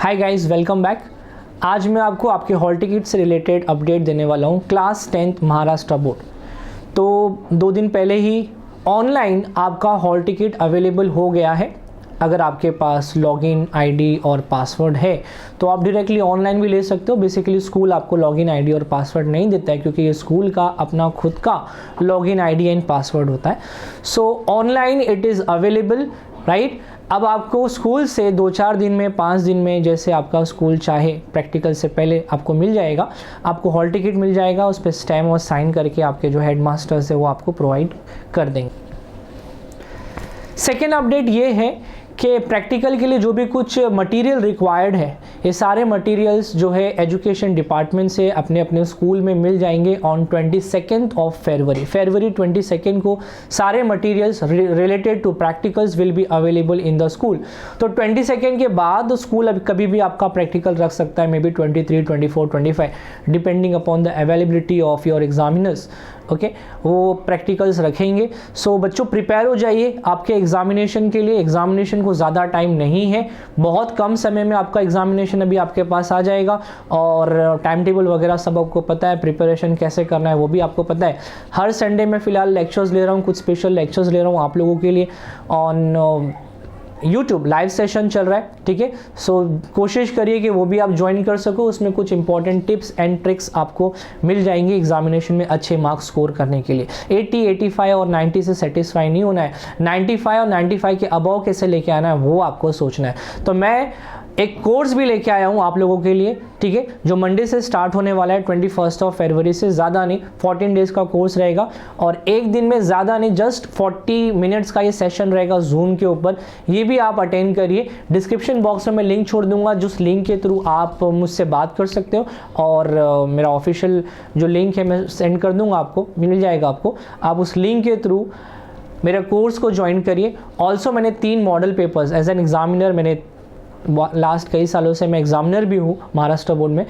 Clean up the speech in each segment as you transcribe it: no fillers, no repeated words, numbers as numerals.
Hi guys, welcome back. आज मैं आपको आपके हॉल टिकट से रिलेटेड अपडेट देने वाला हूँ क्लास 10th महाराष्ट्र बोर्ड। तो 2 दिन पहले ही ऑनलाइन आपका हॉल टिकट अवेलेबल हो गया है। अगर आपके पास लॉगिन आईडी और पासवर्ड है तो आप डायरेक्टली ऑनलाइन भी ले सकते हो। बेसिकली स्कूल आपको लॉगिन आईडी और पासवर्ड नहीं देता है क्योंकि ये स्कूल का अपना खुद का लॉगिन आईडी एंड पासवर्ड होता है। सो online it is available, right. अब आपको स्कूल से 2-4 दिन में, 5 दिन में, जैसे आपका स्कूल चाहे, प्रैक्टिकल से पहले आपको मिल जाएगा। आपको हॉल टिकट मिल जाएगा, उस पर स्टैम्प और साइन करके आपके जो हेड मास्टर्स है वो आपको प्रोवाइड कर देंगे। सेकेंड अपडेट ये है कि प्रैक्टिकल के लिए जो भी कुछ मटेरियल रिक्वायर्ड है, ये सारे मटेरियल्स जो है एजुकेशन डिपार्टमेंट से अपने अपने स्कूल में मिल जाएंगे ऑन 22 फरवरी 22 को सारे materials related to practicals will be available in the school. तो 22 के बाद स्कूल अब कभी भी आपका प्रैक्टिकल रख सकता है, may be 23, 24, 25 depending upon the availability of your examiners. Okay, वो प्रैक्टिकल्स रखेंगे। सो बच्चों प्रिपेयर हो जाइए आपके एग्जामिनेशन के लिए। एग्जामिनेशन को ज़्यादा टाइम नहीं है, बहुत कम समय में आपका एग्जामिनेशन अभी आपके पास आ जाएगा और टाइम टेबल वगैरह सब आपको पता है, प्रिपरेशन कैसे करना है वो भी आपको पता है। हर संडे में फ़िलहाल लेक्चर्स ले रहा हूँ, कुछ स्पेशल लेक्चर्स ले रहा हूँ आप लोगों के लिए ऑन यूट्यूब लाइव सेशन चल रहा है, ठीक है। सो कोशिश करिए कि वो भी आप ज्वाइन कर सको। उसमें कुछ इंपॉर्टेंट टिप्स एंड ट्रिक्स आपको मिल जाएंगे एग्जामिनेशन में अच्छे मार्क्स स्कोर करने के लिए। 80, 85 और 90 से सेटिस्फाई नहीं होना है, 95 और 95 के अबव कैसे लेके आना है वो आपको सोचना है। तो मैं एक कोर्स भी लेके आया हूँ आप लोगों के लिए, ठीक है, जो मंडे से स्टार्ट होने वाला है 21 फरवरी से। ज़्यादा नहीं, 14 डेज़ का कोर्स रहेगा और एक दिन में ज़्यादा नहीं, जस्ट 40 मिनट्स का ये सेशन रहेगा जूम के ऊपर। ये भी आप अटेंड करिए। डिस्क्रिप्शन बॉक्स में मैं लिंक छोड़ दूंगा, जिस लिंक के थ्रू आप मुझसे बात कर सकते हो और मेरा ऑफिशियल जो लिंक है मैं सेंड कर दूँगा, आपको मिल जाएगा। आपको आप उस लिंक के थ्रू मेरा कोर्स को ज्वाइन करिए। ऑल्सो मैंने 3 model papers as an examiner, मैंने लास्ट कई सालों से मैं एग्जामिनर भी हूँ महाराष्ट्र बोर्ड में,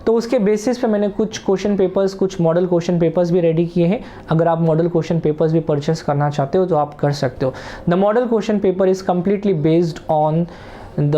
तो उसके बेसिस पे मैंने कुछ क्वेश्चन पेपर्स, कुछ मॉडल क्वेश्चन पेपर्स भी रेडी किए हैं। अगर आप मॉडल क्वेश्चन पेपर्स भी परचेस करना चाहते हो तो आप कर सकते हो। The model question paper is completely based on the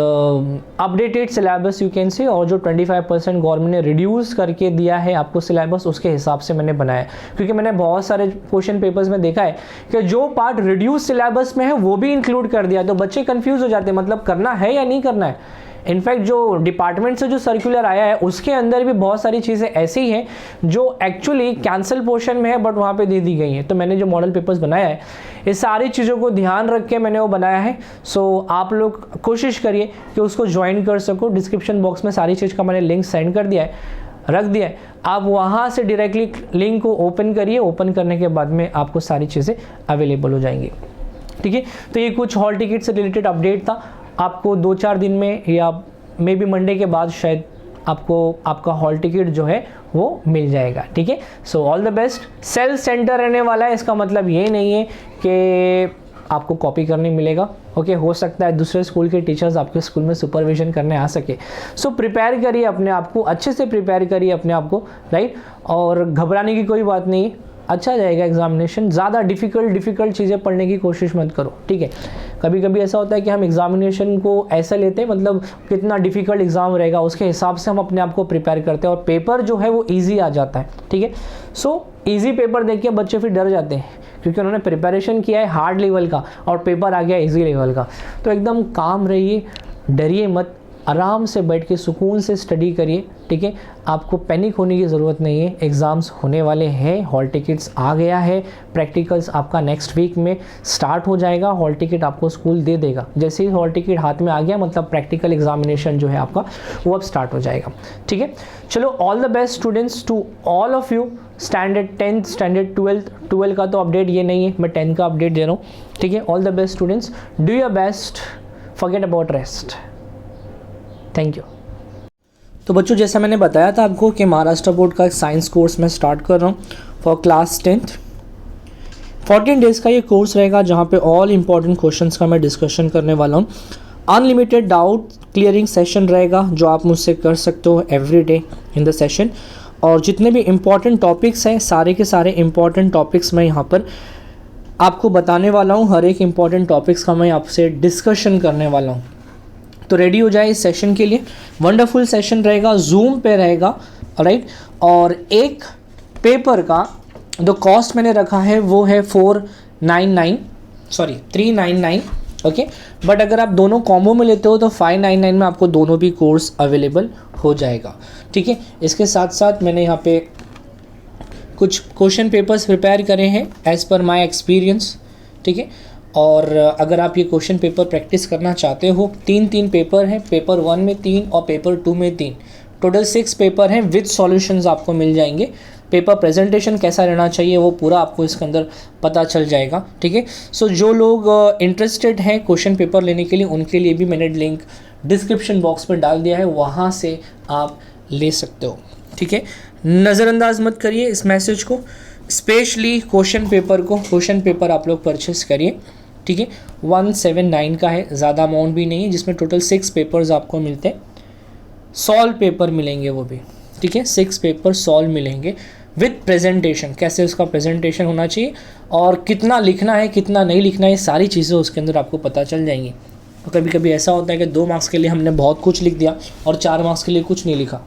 updated syllabus you can say, और जो 25% गवर्नमेंट ने रिड्यूस करके दिया है आपको सिलेबस, उसके हिसाब से मैंने बनाया है। क्योंकि मैंने बहुत सारे क्वेश्चन पेपर्स में देखा है कि जो पार्ट रिड्यूस सिलेबस में है वो भी इंक्लूड कर दिया, तो बच्चे कंफ्यूज हो जाते हैं, मतलब करना है या नहीं करना है। इनफैक्ट जो डिपार्टमेंट से जो सर्कुलर आया है उसके अंदर भी बहुत सारी चीज़ें ऐसी हैं जो एक्चुअली कैंसिल पोर्शन में है बट वहाँ पे दे दी गई हैं। तो मैंने जो मॉडल पेपर्स बनाया है ये सारी चीज़ों को ध्यान रख के मैंने वो बनाया है। सो आप लोग कोशिश करिए कि उसको ज्वाइन कर सको। डिस्क्रिप्शन बॉक्स में सारी चीज़ का मैंने लिंक सेंड कर दिया है, रख दिया है। आप वहाँ से डायरेक्टली लिंक को ओपन करिए। ओपन करने के बाद में आपको सारी चीज़ें अवेलेबल हो जाएंगी, ठीक है। तो ये कुछ हॉल टिकट से रिलेटेड अपडेट था। आपको 2-4 दिन में या मे बी मंडे के बाद शायद आपको आपका हॉल टिकट जो है वो मिल जाएगा, ठीक है। So all the best. Self centre रहने वाला है, इसका मतलब ये नहीं है कि आपको कॉपी करने मिलेगा। ओके, हो सकता है दूसरे स्कूल के टीचर्स आपके स्कूल में सुपरविजन करने आ सके। सो प्रिपेयर करिए अपने आप को, अच्छे से प्रिपेयर करिए अपने आप को, राइट। और घबराने की कोई बात नहीं, अच्छा जाएगा एग्जामिनेशन। ज़्यादा डिफ़िकल्ट चीज़ें पढ़ने की कोशिश मत करो, ठीक है। कभी कभी ऐसा होता है कि हम एग्जामिनेशन को ऐसा लेते हैं, मतलब कितना डिफ़िकल्ट एग्ज़ाम रहेगा उसके हिसाब से हम अपने आप को प्रिपेयर करते हैं और पेपर जो है वो ईजी आ जाता है, ठीक है। सो ईजी पेपर देख के बच्चे फिर डर जाते हैं क्योंकि उन्होंने प्रिपरेशन किया है हार्ड लेवल का और पेपर आ गया ईजी लेवल का। तो एकदम काम रहिए, डरिए मत, आराम से बैठ के सुकून से स्टडी करिए, ठीक है। आपको पैनिक होने की ज़रूरत नहीं है। एग्ज़ाम्स होने वाले हैं, हॉल टिकट्स आ गया है, प्रैक्टिकल्स आपका नेक्स्ट वीक में स्टार्ट हो जाएगा। हॉल टिकट आपको स्कूल दे देगा। जैसे ही हॉल टिकट हाथ में आ गया मतलब प्रैक्टिकल एग्जामिनेशन जो है आपका वो अब स्टार्ट हो जाएगा, ठीक है। चलो, all the best students to all of you. Standard 10th, standard 12th का तो अपडेट ये नहीं है, मैं 10th का अपडेट दे रहा हूँ, ठीक है। All the best students, do your best, forget about rest. Thank you. तो बच्चों, जैसा मैंने बताया था आपको कि महाराष्ट्र बोर्ड का एक साइंस कोर्स मैं स्टार्ट कर रहा हूँ फॉर क्लास 10th। 14 डेज़ का ये कोर्स रहेगा जहाँ पे ऑल इंपॉर्टेंट क्वेश्चंस का मैं डिस्कशन करने वाला हूँ। अनलिमिटेड डाउट क्लियरिंग सेशन रहेगा जो आप मुझसे कर सकते हो every day in the session. और जितने भी इम्पॉर्टेंट टॉपिक्स हैं सारे के सारे इम्पॉर्टेंट टॉपिक्स मैं यहाँ पर आपको बताने वाला हूँ। हर एक इम्पॉर्टेंट टॉपिक्स का मैं आपसे डिस्कशन करने वाला हूँ। तो रेडी हो जाए इस सेशन के लिए। वंडरफुल सेशन रहेगा, जूम पे रहेगा, राइट। और एक पेपर का जो कॉस्ट मैंने रखा है वो है 399, ओके। बट अगर आप दोनों कॉम्बो में लेते हो तो 599 में आपको दोनों भी कोर्स अवेलेबल हो जाएगा, ठीक है। इसके साथ साथ मैंने यहाँ पे कुछ क्वेश्चन पेपर्स प्रिपेयर करे हैं एज़ पर माय एक्सपीरियंस, ठीक है। और अगर आप ये क्वेश्चन पेपर प्रैक्टिस करना चाहते हो, 3 पेपर हैं, पेपर 1 में 3 और पेपर 2 में 3, टोटल 6 पेपर हैं विद सॉल्यूशंस आपको मिल जाएंगे। पेपर प्रेजेंटेशन कैसा रहना चाहिए वो पूरा आपको इसके अंदर पता चल जाएगा, ठीक है। सो जो लोग इंटरेस्टेड हैं क्वेश्चन पेपर लेने के लिए, उनके लिए भी मैंने लिंक डिस्क्रिप्शन बॉक्स में डाल दिया है, वहाँ से आप ले सकते हो, ठीक है। नज़रअंदाज मत करिए इस मैसेज को, स्पेशली क्वेश्चन पेपर आप लोग परचेस करिए, ठीक है। 179 का है, ज़्यादा अमाउंट भी नहीं है, जिसमें टोटल 6 पेपर्स आपको मिलते हैं, सॉल्व पेपर मिलेंगे वो भी, ठीक है। 6 पेपर सॉल्व मिलेंगे विद प्रेजेंटेशन, कैसे उसका प्रेजेंटेशन होना चाहिए और कितना लिखना है कितना नहीं लिखना है, सारी चीज़ें उसके अंदर आपको पता चल जाएंगी। तो कभी कभी ऐसा होता है कि 2 मार्क्स के लिए हमने बहुत कुछ लिख दिया और 4 मार्क्स के लिए कुछ नहीं लिखा,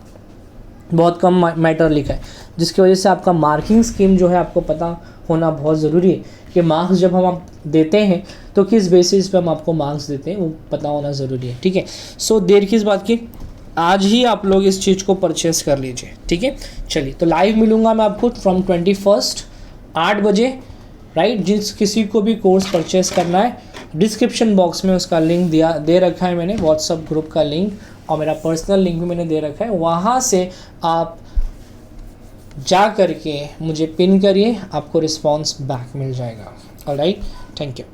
बहुत कम मैटर लिखा है, जिसकी वजह से आपका मार्किंग स्कीम जो है आपको पता होना बहुत ज़रूरी है कि मार्क्स जब हम आप देते हैं तो किस बेसिस पे हम आपको मार्क्स देते हैं वो पता होना ज़रूरी है, ठीक है। सो देर किस बात की, आज ही आप लोग इस चीज़ को परचेस कर लीजिए, ठीक है। चलिए, तो लाइव मिलूँगा मैं आपको फ्रॉम 21 8 बजे, राइट। जिस किसी को भी कोर्स परचेस करना है, डिस्क्रिप्शन बॉक्स में उसका लिंक दे रखा है मैंने, व्हाट्सअप ग्रुप का लिंक और मेरा पर्सनल लिंक भी मैंने दे रखा है, वहाँ से आप जा करके मुझे पिन करिए, आपको रिस्पॉन्स बैक मिल जाएगा। Alright, thank you.